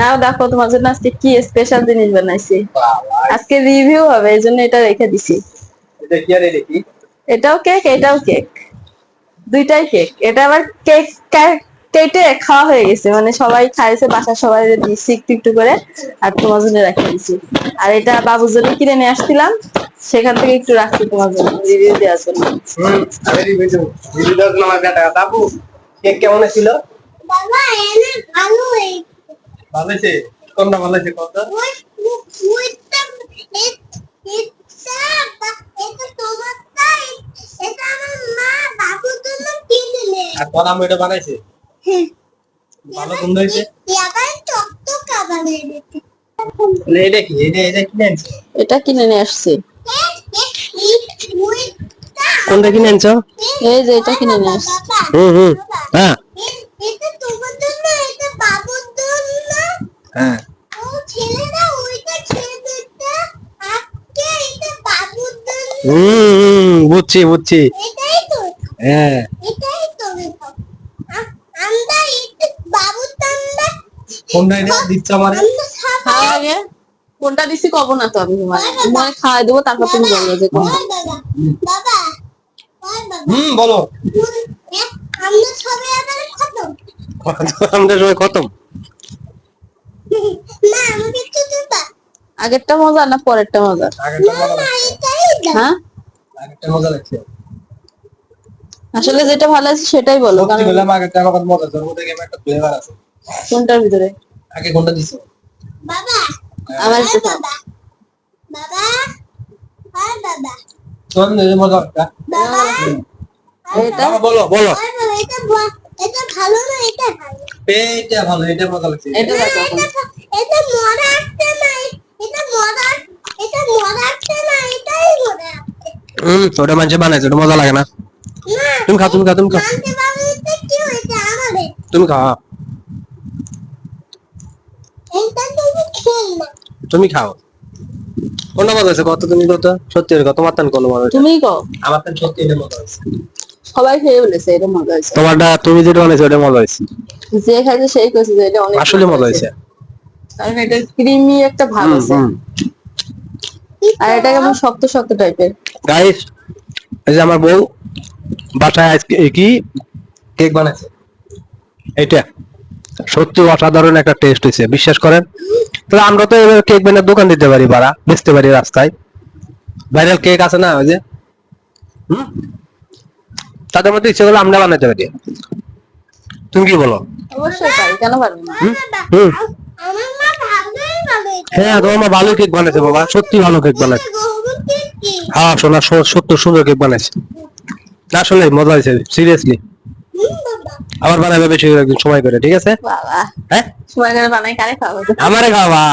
নাও দেখো তোমার জন্য আজকে কি স্পেশাল জিনিস বানাইছি। আজকে রিভিউ হবে, এইজন্য এটা রেখে দিছি। এটা কি আর দেখি? এটাও কেক, এটাও কেক, দুইটাই কেক। এটা আবার কেক কেটে খাওয়া হয়ে গেছে, মানে সবাই খাইছে, বাসা সবাই দিচ্ছি একটু একটু করে, আর তোমার জন্য রেখে দিছি। আর এটা বাবুর জন্য কিনে নিয়ে আসছিলাম, সেখান থেকে একটু রাখছি তোমার জন্য রিভিউ দেওয়ার জন্য। আমি রিভিউ দাও না আমার বেটা বাবু। কেক কেমন ছিল? বাবা এনে ভালো এই ভালো হয়েছে। কোনটা ভালো হয়েছে কত? ওইটা এটা তোমার তাই, এটা আমার মা বাবুর জন্য কিনে নে। আর তোর আম্মু এটা বানাইছে? ভালো কোনটা হয়েছে? ইয়াবার টক খাবার এনেছে। এটা কি? এটা কিনে আনছো? এটা কিনে নিয়ে আসছি। কোনটা কিনে আনছো? এই যে এটা কিনে নিয়ে আসছি। হ্যাঁ এটা তোমার জন্য, এটা বাবুর জন্য। হ্যাঁ ও ছেলেরা ওইটা ছেলেটা আজকে এটা বাবুর জন্য। বুঝছি বুঝছি। এটাই তো, হ্যাঁ এটাই তো দেখো। আমরা এটা বাবুর জন্য। কোনটা এটা দিচ্ছ আমারে? আমরা সবাই খাওয়ার আগে কোনটা দিছি কব না তো আমি তোমার, তোমার খাওয়াই দেবো, তারপর তুমি বলবে যে কোনটা। বাবা বাবা বাবা বলো। আমরা সবাই আবার খতম। আমাদের সময় খতম। না আমাকে একটু দিবা। আগেরটা মজা না পরেরটা মজা? আগেরটা মজা না লাগছে। এটাই দাও। হ্যাঁ, আগেরটা মজা লাগছে। আসলে যেটা ভালো আছে সেটাই বলো, সত্যি কারণ বললাম আগেরটা আমার মজা। তোর মধ্যে কেমন একটা ফ্লেভার আছে। কোনটার ভিতরে আগে কোনটা দিছো? বাবা আমার আর যেটা বাবা বাবা আর বাবা তোর নিজের মজা একটা। বাবা এটা বাবা বলো বলো। আর বাবা এটা ভালো না, এটা ভালো। এটা ভালো, এটা মজা লাগছে। এটা না, দেখো এটা মজা আসছে না, এটা মজা আসছে না, এটাই মজা আসছে। ওটা মানুষে বানাইছে, ওটা মজা লাগে না। না তুমি খাও তুমি খাও তুমি খাও মানতে পারবে এটা কি হয়েছে আমাদের? তুমি খাও এটা তুমি খেল না। তুমি খাও। কোনটা মজা আছে কত? তুমি কত সত্যি কত মাতান কোন মজা হয়েছে? তুমিই কও। আমার তো সত্যি এটা মজা হয়েছে। সবাই খেয়ে বলেছে এটা মজা হয়েছে, তোমারটা তুমি যেটা বানাইছো ওটা মজা হয়েছে। যে খাইছে সেই কইছে যে এটা অনেক আসলে মজা হয়েছে। কারণ এটা ক্রিমি একটা ভাব আছে, আর এটা কেমন শক্ত শক্ত টাইপের। গাইস, এই যে আমার বউ বাসায় আজকে কি কেক বানাইছে, এটা সত্যি অসাধারণ একটা টেস্ট হয়েছে, বিশ্বাস করেন। তাহলে আমরা তো এবার কেক বানানোর দোকান দিতে পারি, বাড়া বেচতে পারি রাস্তায়। ভাইরাল কেক আছে না ওই যে, তাদের মধ্যে ইচ্ছে করলে আমরা বানাতে পারি। তুমি কি বলো? অবশ্যই পারি, কেন পারবো না? হুম আমার মা ভালোই ভালোই হ্যাঁ, তোমার মা ভালো কেক বানাইছে বাবা, সত্যি ভালো কেক বানাইছে। কি হ্যাঁ সোনা, সত্যি সুন্দর কেক বানাইছে। আসলে মজা হয়েছে, সিরিয়াসলি। বাবা আবার বানাবে বেশি করে একদিন সময় করে, ঠিক আছে? বাবা হ্যাঁ সময় করে বানাই কারে খাওয়াবো? আমারে খাওয়া।